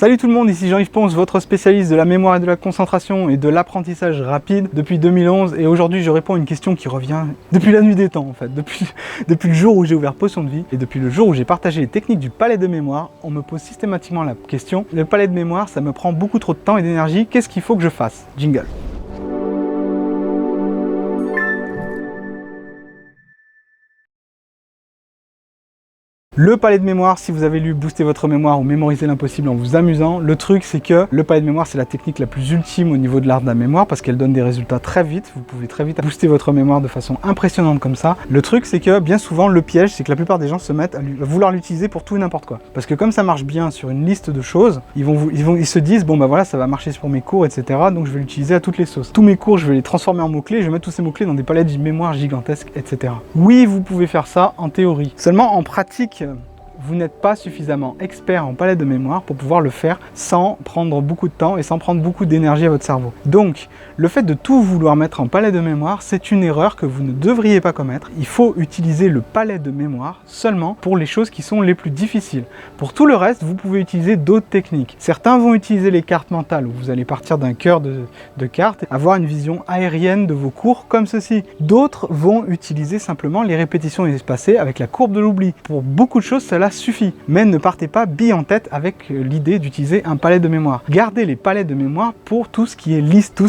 Salut tout le monde, ici Jean-Yves Ponce, votre spécialiste de la mémoire et de la concentration et de l'apprentissage rapide depuis 2011. Et aujourd'hui, je réponds à une question qui revient depuis la nuit des temps en fait. Depuis le jour où j'ai ouvert Potion de Vie et depuis le jour où j'ai partagé les techniques du palais de mémoire, on me pose systématiquement la question, le palais de mémoire, ça me prend beaucoup trop de temps et d'énergie, qu'est-ce qu'il faut que je fasse? Jingle. Le palais de mémoire, si vous avez lu Booster votre mémoire ou Mémoriser l'impossible en vous amusant, le truc c'est que le palais de mémoire c'est la technique la plus ultime au niveau de l'art de la mémoire parce qu'elle donne des résultats très vite, vous pouvez très vite booster votre mémoire de façon impressionnante comme ça. Le truc c'est que bien souvent le piège c'est que la plupart des gens se mettent à vouloir l'utiliser pour tout et n'importe quoi. Parce que comme ça marche bien sur une liste de choses, ils se disent bon bah voilà ça va marcher pour mes cours etc. Donc je vais l'utiliser à toutes les sauces. Tous mes cours je vais les transformer en mots-clés, je vais mettre tous ces mots-clés dans des palais de mémoire gigantesques etc. Oui vous pouvez faire ça en théorie. Seulement en pratique, vous n'êtes pas suffisamment expert en palais de mémoire pour pouvoir le faire sans prendre beaucoup de temps et sans prendre beaucoup d'énergie à votre cerveau. Donc, le fait de tout vouloir mettre en palais de mémoire, c'est une erreur que vous ne devriez pas commettre. Il faut utiliser le palais de mémoire seulement pour les choses qui sont les plus difficiles. Pour tout le reste, vous pouvez utiliser d'autres techniques. Certains vont utiliser les cartes mentales, où vous allez partir d'un cœur de cartes, avoir une vision aérienne de vos cours comme ceci. D'autres vont utiliser simplement les répétitions espacées avec la courbe de l'oubli. Pour beaucoup de choses, cela suffit, mais ne partez pas bille en tête avec l'idée d'utiliser un palais de mémoire. Gardez les palais de mémoire pour tout ce qui est liste,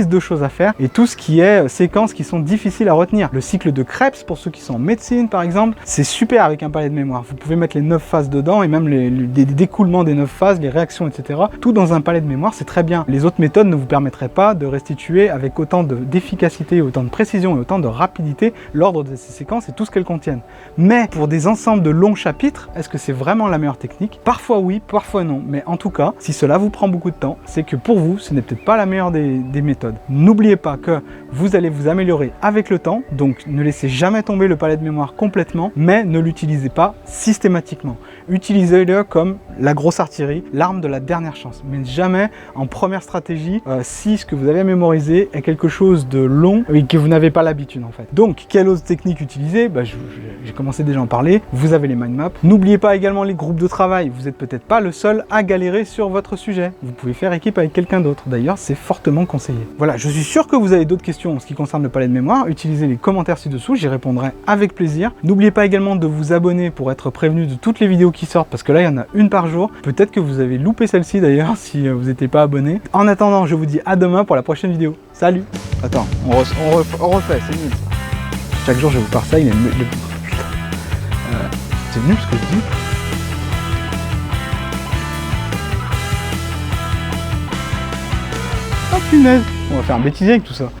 de choses à faire et tout ce qui est séquences qui sont difficiles à retenir. Le cycle de Krebs, pour ceux qui sont en médecine par exemple, c'est super avec un palais de mémoire. Vous pouvez mettre les 9 phases dedans et même les découlements des 9 phases, les réactions, etc. Tout dans un palais de mémoire, c'est très bien. Les autres méthodes ne vous permettraient pas de restituer avec autant d'efficacité, autant de précision et autant de rapidité l'ordre de ces séquences et tout ce qu'elles contiennent. Mais pour des ensembles de longs chapitres, est-ce que c'est vraiment la meilleure technique? Parfois oui, parfois non, mais en tout cas, si cela vous prend beaucoup de temps, c'est que pour vous, ce n'est peut-être pas la meilleure des méthodes. N'oubliez pas que vous allez vous améliorer avec le temps, donc ne laissez jamais tomber le palais de mémoire complètement, mais ne l'utilisez pas systématiquement. Utilisez-le comme la grosse artillerie, l'arme de la dernière chance, mais jamais en première stratégie si ce que vous avez à mémoriser est quelque chose de long et que vous n'avez pas l'habitude en fait. Donc, quelle autre technique utiliser? J'ai commencé déjà à en parler, vous avez les mind maps. N'oubliez pas également les groupes de travail, vous n'êtes peut-être pas le seul à galérer sur votre sujet. Vous pouvez faire équipe avec quelqu'un d'autre, d'ailleurs c'est fortement conseillé. Voilà, je suis sûr que vous avez d'autres questions en ce qui concerne le palais de mémoire, utilisez les commentaires ci-dessous, j'y répondrai avec plaisir. N'oubliez pas également de vous abonner pour être prévenu de toutes les vidéos qui sortent, parce que là il y en a une par jour. Peut-être que vous avez loupé celle-ci d'ailleurs si vous n'étiez pas abonné. En attendant, je vous dis à demain pour la prochaine vidéo. Salut! Attends, on refait, c'est nul ça. Chaque jour je vous pars ça, il est c'est nul ce que je dis. Oh punaise! On va faire un bêtisier avec tout ça.